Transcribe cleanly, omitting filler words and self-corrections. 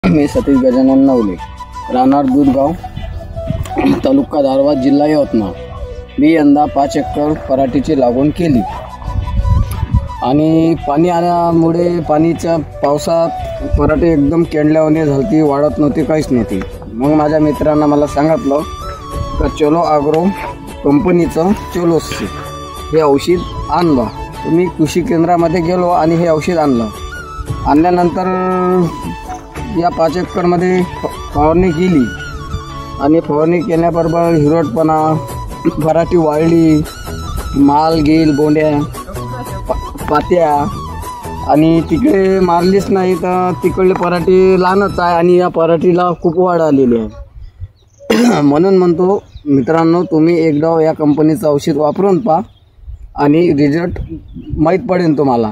मी सतीश गजानन नवले, राहणार दूधगाव, तालुका दारवा, जिल्हा यवतमाळ। मी यंदा 5 एकर पराठीची लागवड केली आणि पाणी आल्यामुळे पाणीच्या पावसात पराठी एकदम केंडल्यावानी झालती, वाढत नव्हती, काहीच नव्हती। मग माझ्या मित्रांना मला सांगितलं का चलो ॲग्रो कंपनीचं चोलोस हे औषध आणलं। मी कृषी केंद्रामध्ये गेलो आणि हे औषध आणल्यानंतर या 5 एकरमध्ये फवारणी केली आणि फवारणी केल्याबरोबर हिरवटपणा, पराठी वाळली, माल गेल, बोंड्या, पात्या आणि तिकडे मारलीच नाही तर तिकडले पराठी लहानच आहे आणि या पराठीला खूप वाढ आलेली आहे। म्हणून म्हणतो मित्रांनो, तुम्ही एकदा या कंपनीचं औषध वापरून पहा आणि रिझल्ट माहीत पडेल तुम्हाला।